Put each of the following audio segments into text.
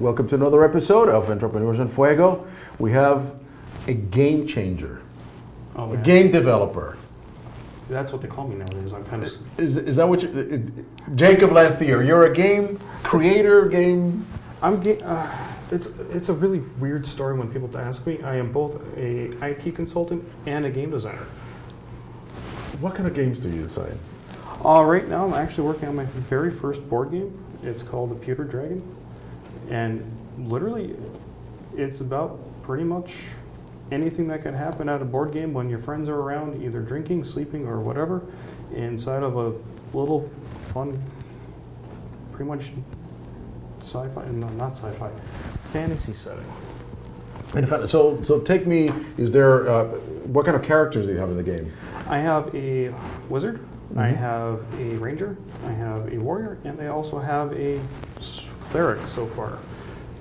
Welcome to another episode of Entrepreneurs in Fuego. We have a game changer, a game developer. That's what they call me nowadays. I'm kind of. Is that what you, Jacob Lanther? You're a game creator, game. It's a really weird story when people ask me. I am both a IT consultant and a game designer. What kind of games do you design? Right now, I'm actually working on my very first board game. It's called The Pewter Dragon, and literally, it's about pretty much anything that can happen at a board game when your friends are around, either drinking, sleeping, or whatever, inside of a little fun, pretty much sci-fi, no, not sci-fi, fantasy setting. In fact, so take me. Is there what kind of characters do you have in the game? I have a wizard. Mm-hmm. I have a ranger. I have a warrior, and I also have a cleric so far.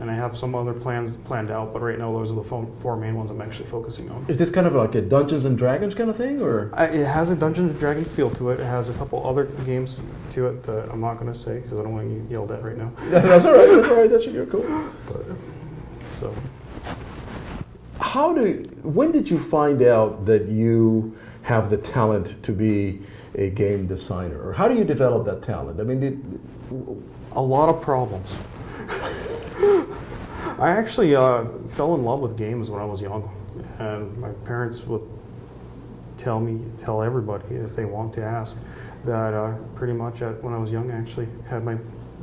And I have some other plans planned out, but right now those are the four main ones I'm actually focusing on. Is this kind of like a Dungeons and Dragons kind of thing, or? It has a Dungeons and Dragons feel to it. It has a couple other games to it that I'm not going to say because I don't want to get yelled at right now. That's all right. That's all right. That's you're cool. But, so, when did you find out that you have the talent to be a game designer, or how do you develop that talent? I mean, a lot of problems. I actually fell in love with games when I was young, and my parents would tell everybody if they want to ask, that pretty much when I was young, I actually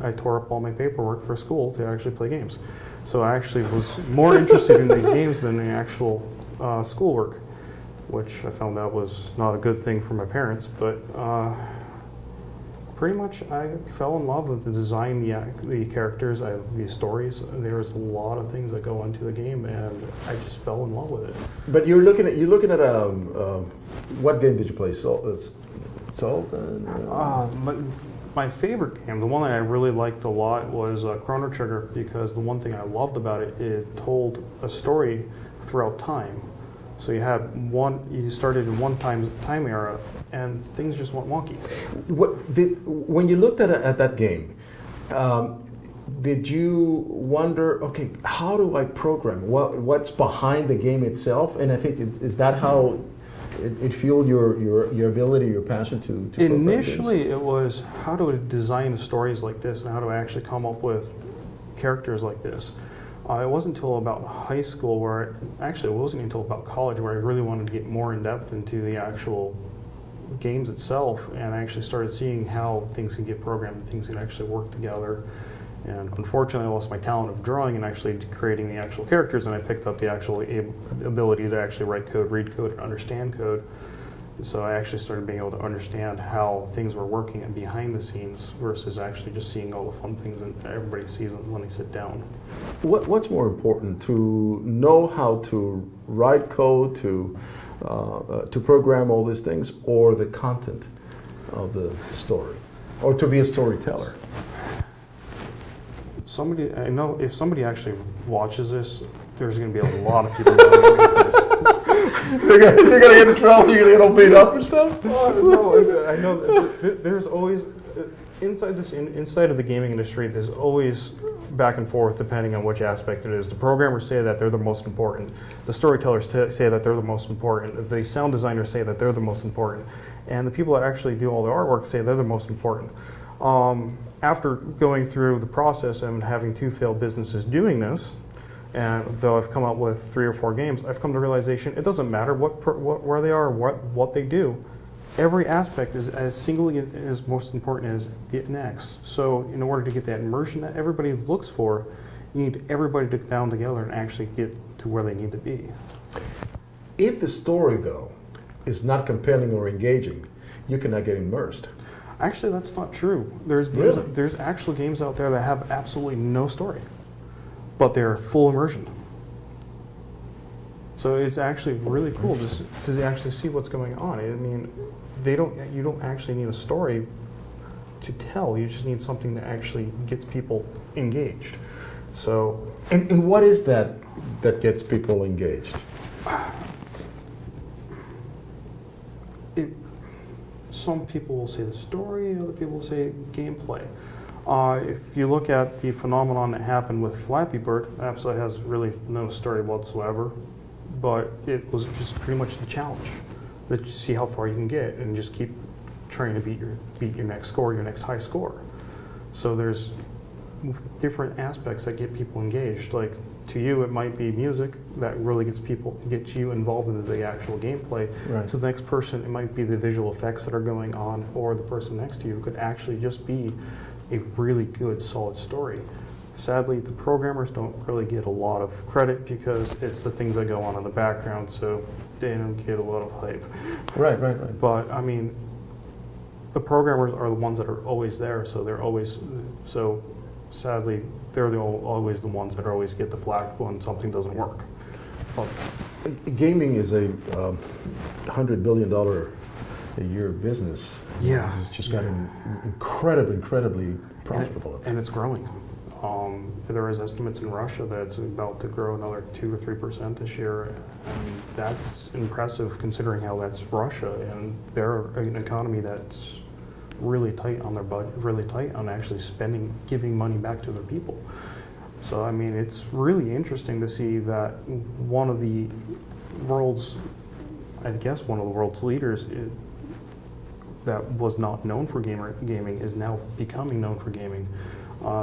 I tore up all my paperwork for school to actually play games. So I actually was more interested in the games than the actual schoolwork, which I found out was not a good thing for my parents, but pretty much I fell in love with the design, the characters, the stories. There was a lot of things that go into the game, and I just fell in love with it. But you're looking at what game did you play? My favorite game, the one that I really liked a lot, was Chrono Trigger, because the one thing I loved about it, it told a story throughout time. So you started in one time era, and things just went wonky. When you looked at that game, did you wonder, okay, how do I program? What's behind the game itself? And I think is that how it fueled your ability, your passion to program Initially, games? it was how do I design stories like this, and how do I actually come up with characters like this. It wasn't until about high school it wasn't until about college where I really wanted to get more in depth into the actual games itself, and I actually started seeing how things can get programmed and things can actually work together. And unfortunately, I lost my talent of drawing and actually creating the actual characters, and I picked up the actual ability to actually write code, read code, and understand code. So I actually started being able to understand how things were working and behind the scenes versus actually just seeing all the fun things that everybody sees when they sit down. What's more important, to know how to write code, to program all these things, or the content of the story, or to be a storyteller? I know if somebody actually watches this, there's going to be a lot of people yelling at me for this. You're gonna get in trouble. You're gonna get all beat up and stuff. No, I know. There's always inside of the gaming industry. There's always back and forth depending on which aspect it is. The programmers say that they're the most important. The storytellers say that they're the most important. The sound designers say that they're the most important, and the people that actually do all the artwork say they're the most important. After going through the process and having two failed businesses doing this, and though I've come up with 3 or 4 games, I've come to realization it doesn't matter where they are, what they do. Every aspect is as singly as most important as the next. So in order to get that immersion that everybody looks for, you need everybody to bound together and actually get to where they need to be. If the story, though, is not compelling or engaging, you cannot get immersed. Actually, that's not true. There's actual games out there that have absolutely no story, but they're full immersion. So it's actually really cool to actually see what's going on. I mean, you don't actually need a story to tell. You just need something that actually gets people engaged. So, and what is that gets people engaged? Some people will say the story, other people will say gameplay. If you look at the phenomenon that happened with Flappy Bird, it absolutely has really no story whatsoever, but it was just pretty much the challenge. That you see how far you can get and just keep trying to beat your next score, your next high score. So there's different aspects that get people engaged. Like to you, it might be music that really gets you involved in the actual gameplay. Right. To the next person, it might be the visual effects that are going on, or the person next to you could actually just be a really good, solid story. Sadly, the programmers don't really get a lot of credit because it's the things that go on in the background, so they don't get a lot of hype. Right. But I mean, the programmers are the ones that are always there, so sadly, they're always the ones that always get the flack when something doesn't work. But Gaming is a $100 billion a year business. Yeah. It's just gotten incredibly profitable. and it's growing. There is estimates in Russia that it's about to grow another 2 or 3% this year, and that's impressive considering how that's Russia, and they're an economy that's really tight on their budget, really tight on actually giving money back to their people. So I mean, it's really interesting to see that one of the world's leaders that was not known for gaming is now becoming known for gaming.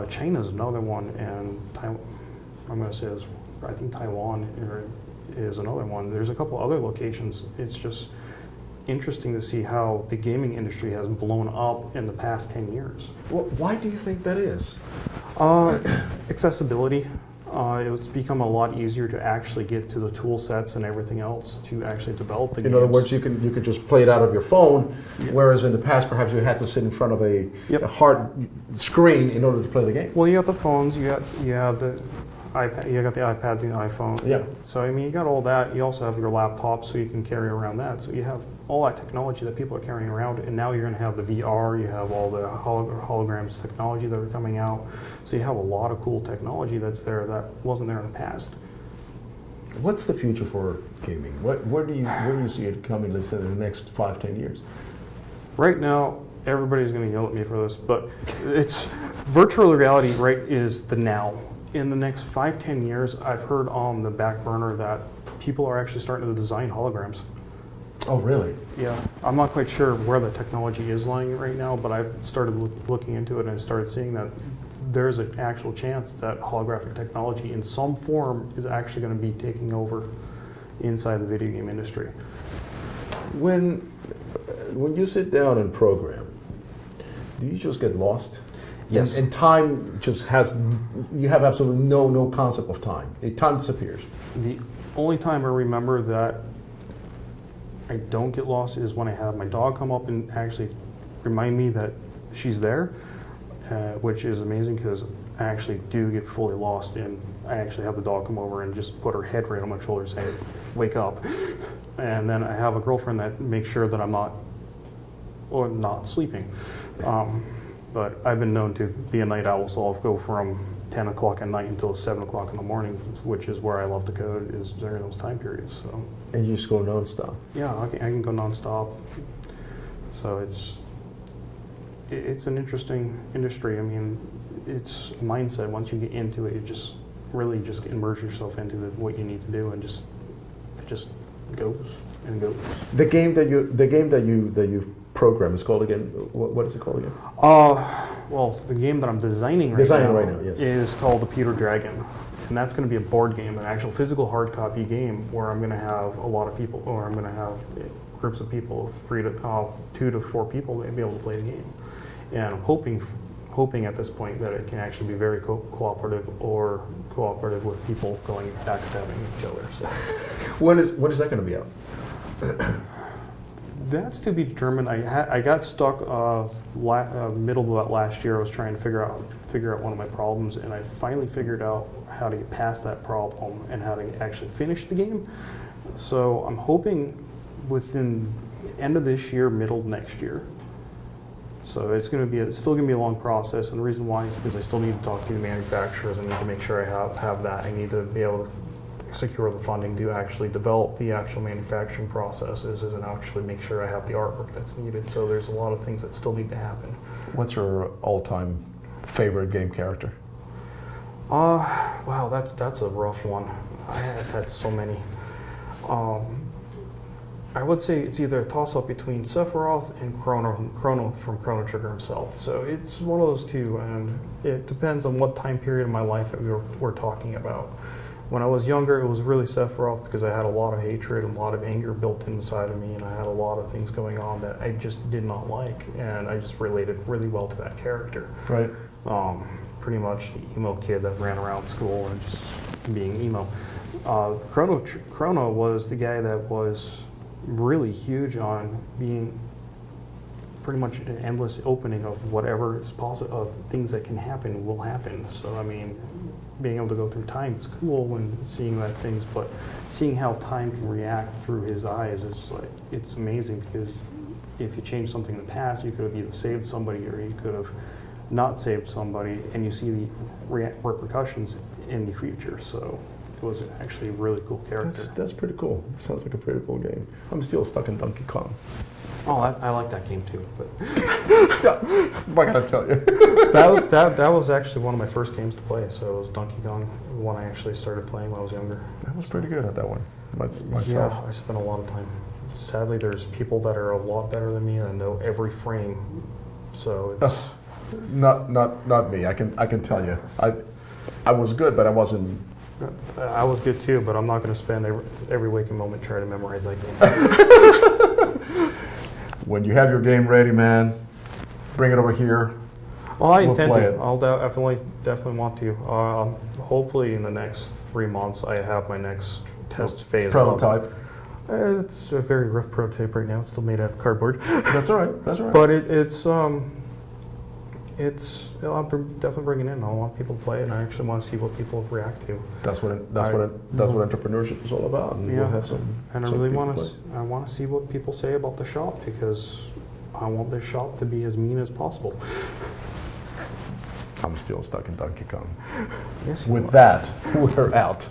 China's another one, and I think Taiwan is another one. There's a couple other locations. It's just interesting to see how the gaming industry has blown up in the past 10 years. Well, why do you think that is? Accessibility. It's become a lot easier to actually get to the tool sets and everything else to actually develop the games. In other words, you could just play it out of your phone, Yeah. whereas in the past perhaps you had to sit in front of a hard screen in order to play the game. Well, you have the phones, you have the iPad, you got the iPads and the iPhone. Yeah. So I mean, you got all that. You also have your laptop, so you can carry around that. So you have all that technology that people are carrying around, and now you're going to have the VR. You have all the holograms technology that are coming out. So you have a lot of cool technology that's there that wasn't there in the past. What's the future for gaming? Where do you see it coming, let's say, in the next 5-10 years? Right now, everybody's going to yell at me for this, but it's virtual reality. Right, is the now. In the next 5-10 years, I've heard on the back burner that people are actually starting to design holograms. Oh, really? Yeah, I'm not quite sure where the technology is lying right now, but I've started looking into it and started seeing that there's an actual chance that holographic technology in some form is actually going to be taking over inside the video game industry. When you sit down and program, do you just get lost? Yes. And time just you have absolutely no concept of time. Time disappears. The only time I remember that I don't get lost is when I have my dog come up and actually remind me that she's there, which is amazing because I actually do get fully lost, and I actually have the dog come over and just put her head right on my shoulder saying, "Wake up." And then I have a girlfriend that makes sure that I'm not sleeping. But I've been known to be a night owl, so I'll go from 10 o'clock at night until 7 o'clock in the morning, which is where I love to code, is during those time periods. So. And you just go nonstop. Yeah, I can go nonstop. So it's an interesting industry. I mean, it's a mindset. Once you get into it, you just really just immerse yourself into what you need to do, and it just goes and goes. The game that you program is called again. What is it called again? Well, the game that I'm designing right now yes. is called the Peter Dragon. And that's going to be a board game, an actual physical hard copy game where I'm going to have a lot of people, or I'm going to have groups of people, 2 to 4 people, to be able to play the game. And I'm hoping at this point that it can actually be very cooperative with people going backstabbing each other. So. When is that going to be out? That's to be determined. I got stuck middle of last year. I was trying to figure out one of my problems, and I finally figured out how to get past that problem and how to actually finish the game. So I'm hoping within the end of this year, middle of next year. So it's still going to be a long process, and the reason why is because I still need to talk to the manufacturers. I need to make sure I have that. I need to be able to secure the funding to actually develop the actual manufacturing processes and actually make sure I have the artwork that's needed. So there's a lot of things that still need to happen. What's your all-time favorite game character? Wow, that's a rough one. I've had so many. I would say it's either a toss-up between Sephiroth and Chrono from Chrono Trigger himself. So it's one of those two, and it depends on what time period of my life that we're talking about. When I was younger, it was really Sephiroth because I had a lot of hatred and a lot of anger built inside of me, and I had a lot of things going on that I just did not like, and I just related really well to that character. Right. Pretty much the emo kid that ran around school and just being emo. Chrono was the guy that was really huge on being pretty much an endless opening of whatever is possible, of things that can happen will happen. So I mean, being able to go through time is cool when seeing that things, but seeing how time can react through his eyes is like, it's amazing, because if you change something in the past, you could have either saved somebody or you could have not saved somebody, and you see the repercussions in the future. So it was actually a really cool character. That's pretty cool. Sounds like a pretty cool game. I'm still stuck in Donkey Kong. Oh, I like that game too. But I gotta tell you, that was actually one of my first games to play. So it was Donkey Kong, the one I actually started playing when I was younger. I was pretty good at that one myself. Yeah, I spent a lot of time. Sadly, there's people that are a lot better than me and know every frame. So it's not me. I can tell you, I was good, but I wasn't. I was good too, but I'm not going to spend every waking moment trying to memorize that game. When you have your game ready, man, bring it over here. Well, I We'll intend play to. it. I'll definitely want to. Hopefully, in the next 3 months, I have my next test phase. Prototype. It's a very rough prototype right now. It's still made out of cardboard. That's all right. That's all right. But it's I'm definitely bringing it in. I want people to play it, and I actually want to see what people react to. That's what entrepreneurship is all about. And Yeah, we'll have some. and I some really people want play. to. I want to see what people say about the shop, because I want this shop to be as mean as possible. I'm still stuck in Donkey Kong. Yes. you With are. that, we're out.